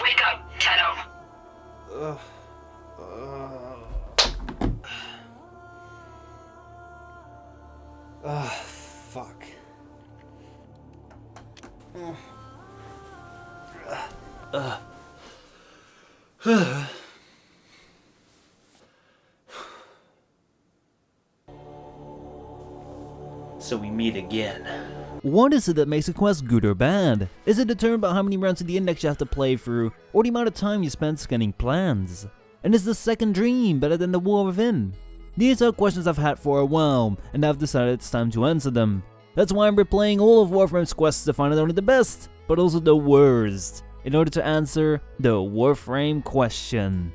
Wake up, Xeno. Fuck. So we meet again. What is it that makes a quest good or bad? Is it determined by how many rounds of the index you have to play through, or the amount of time you spend scanning plans? And is the second dream better than the war within? These are questions I've had for a while, and I've decided it's time to answer them. That's why I'm replaying all of Warframe's quests to find not only the best, but also the worst, in order to answer the Warframe question.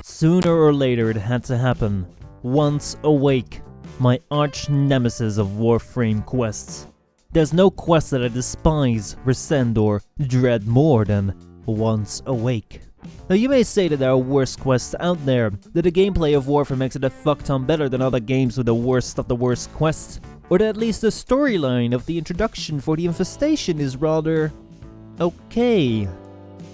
Sooner or later it had to happen. Once Awake, my arch nemesis of Warframe quests. There's no quest that I despise, resent, or dread more than Once Awake. Now you may say that there are worse quests out there, that the gameplay of Warframe makes it a fuck-ton better than other games with the worst of the worst quests, or that at least the storyline of the introduction for the infestation is rather okay.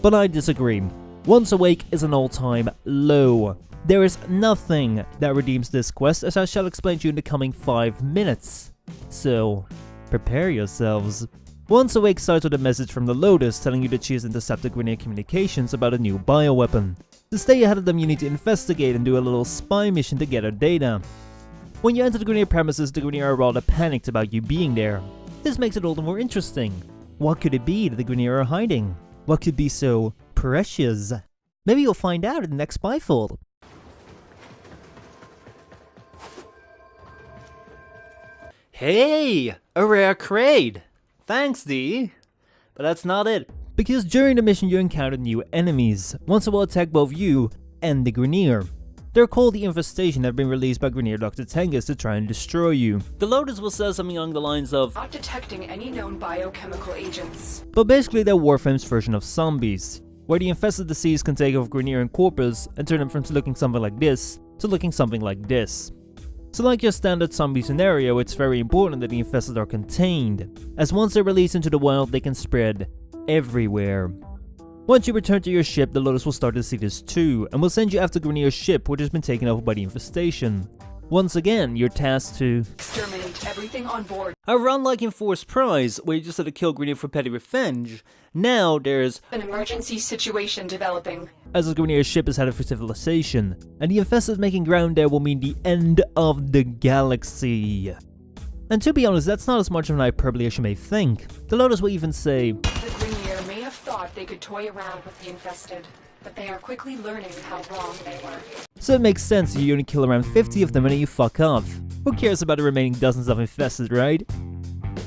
But I disagree. Once Awake is an all-time low. There is nothing that redeems this quest, as I shall explain to you in the coming 5 minutes. So, prepare yourselves. Once Awake starts with a message from the Lotus telling you that she has intercepted Grineer communications about a new bioweapon. To stay ahead of them, you need to investigate and do a little spy mission to gather data. When you enter the Grineer premises, the Grineer are rather panicked about you being there. This makes it all the more interesting. What could it be that the Grineer are hiding? What could be so precious? Maybe you'll find out in the next Spyfold. Hey! A rare crate! Thanks, D! But that's not it. Because during the mission you encounter new enemies. Once they will attack both you and the Grineer. They're called the Infestation and have been released by Grineer Dr. Tengus to try and destroy you. The Lotus will say something along the lines of, Not detecting any known biochemical agents. but basically they're Warframe's version of zombies, where the infested disease can take over Grineer and Corpus and turn them from looking something like this to looking something like this. So like your standard zombie scenario, it's very important that the infested are contained, as once they're released into the wild they can spread everywhere. Once you return to your ship, the Lotus will start to see this too, and will send you after Grineer's ship, which has been taken over by the infestation. Once again, you're tasked to Exterminate everything on board. however, unlike in Force Prize, where you just had to kill Grineer for petty revenge, now there's An emergency situation developing. as Grineer's ship is headed for civilization, and the infested making ground there will mean the end of the galaxy. And to be honest, that's not as much of an hyperbole as you may think. The Lotus will even say, The Grineer may have thought they could toy around with the infested, but they are quickly learning how wrong they were. so it makes sense that you only kill around 50 of them and then you fuck off. Who cares about the remaining dozens of infested, right?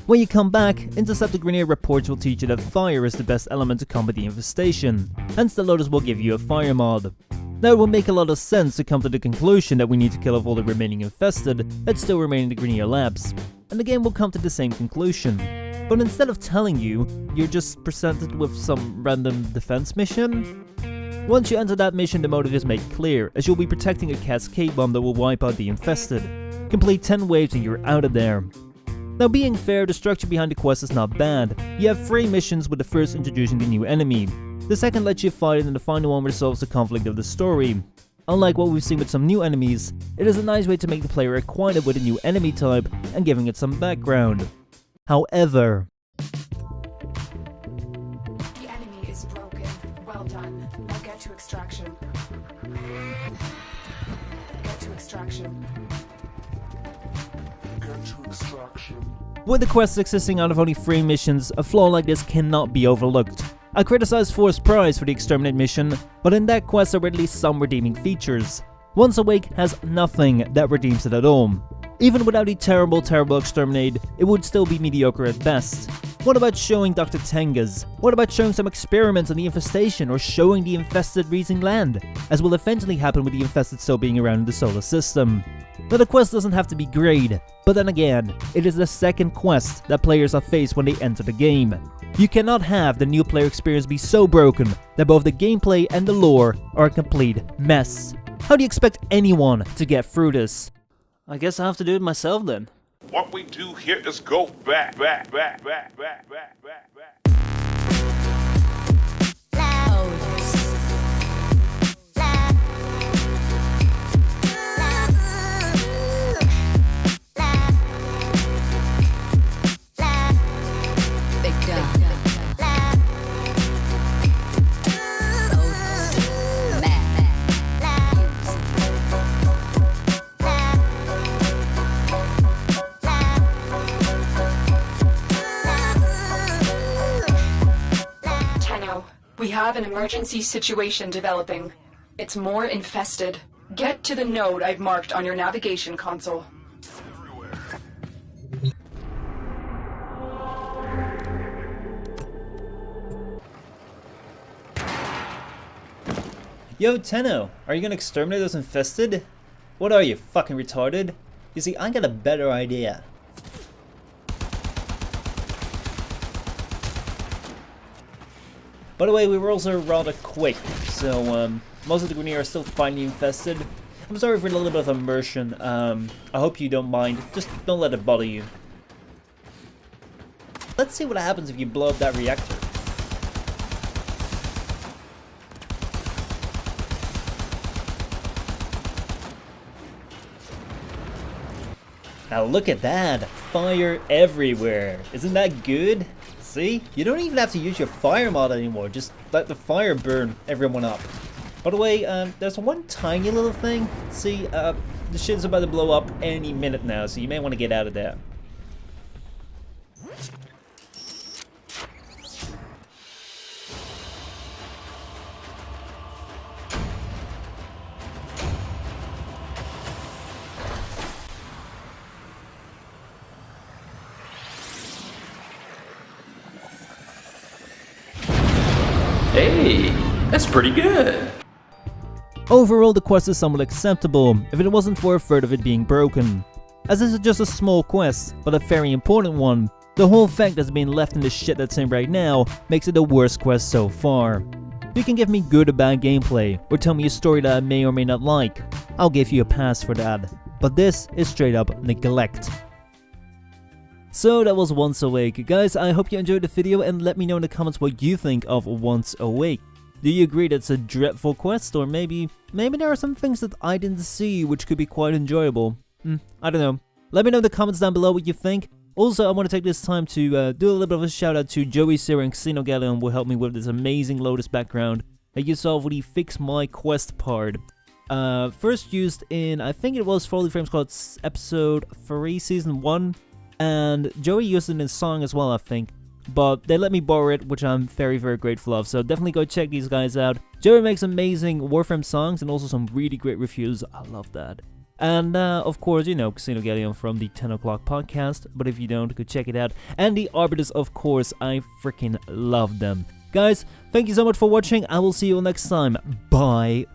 When you come back, intercepted Grineer reports will teach you that fire is the best element to combat the infestation, hence the Lotus will give you a fire mod. Now it will make a lot of sense to come to the conclusion that we need to kill off all the remaining infested that still remain in the Grineer labs, and the game will come to the same conclusion. But instead of telling you, you're just presented with some random defense mission? Once you enter that mission, the motive is made clear, as you'll be protecting a cascade bomb that will wipe out the infested. Complete 10 waves and you're out of there. Now being fair, the structure behind the quest is not bad. You have 3 missions, with the first introducing the new enemy. The second lets you fight it, and the final one resolves the conflict of the story. Unlike what we've seen with some new enemies, it is a nice way to make the player acquainted with a new enemy type and giving it some background. However, The enemy is broken. Well done. Now get to extraction. Get to extraction. with the quest existing out of only 3 missions, a flaw like this cannot be overlooked. I criticized Force Prize for the Exterminate mission, but in that quest there were at least some redeeming features. Once Awake has nothing that redeems it at all. Even without the terrible Exterminate, it would still be mediocre at best. What about showing Dr. Tengus? What about showing some experiments on the infestation, or showing the infested reaching land, as will eventually happen with the infested still being around in the solar system? Now the quest doesn't have to be great, but then again, it is the second quest that players are faced when they enter the game. You cannot have the new player experience be so broken that both the gameplay and the lore are a complete mess. How do you expect anyone to get through this? I guess I have to do it myself then. What we do here is go back. We have an emergency situation developing. It's more infested. Get to the node I've marked on your navigation console. Yo, Tenno, are you gonna exterminate those infested? What are you, fucking retarded? You see, I got a better idea. By the way, we were also rather quick, so most of the Grenier are still finally infested. I'm sorry for a little bit of immersion. I hope you don't mind. Just don't let it bother you. Let's see what happens if you blow up that reactor. Now look at that! Fire everywhere! Isn't that good? See? You don't even have to use your fire mod anymore, just let the fire burn everyone up. By the way, there's one tiny little thing. See, the shit's about to blow up any minute now, so you may want to get out of there. Hey, that's pretty good. Overall, the quest is somewhat acceptable, if it wasn't for a third of it being broken. As this is just a small quest, but a very important one, the whole fact that's being left in the shit that's in right now makes it the worst quest so far. You can give me good or bad gameplay, or tell me a story that I may or may not like. I'll give you a pass for that. But this is straight up neglect. So that was Once Awake. Guys, I hope you enjoyed the video and let me know in the comments what you think of Once Awake. Do you agree that it's a dreadful quest, or maybe there are some things that I didn't see which could be quite enjoyable? I don't know. Let me know in the comments down below what you think. Also, I want to take this time to do a little bit of a shout out to Joey and Xeno who helped me with this amazing Lotus background that you saw with the Fix My Quest part. First used in, I think it was for Warframe Question episode 3, season 1. And Joey used it in his song as well, I think. But they let me borrow it, which I'm very, very grateful of. So definitely go check these guys out. Joey makes amazing Warframe songs and also some really great reviews. I love that. And of course, you know, Xeno from the 10 o'clock podcast. But if you don't, go check it out. And the Arbiters, of course. I freaking love them. Guys, thank you so much for watching. I will see you all next time. Bye.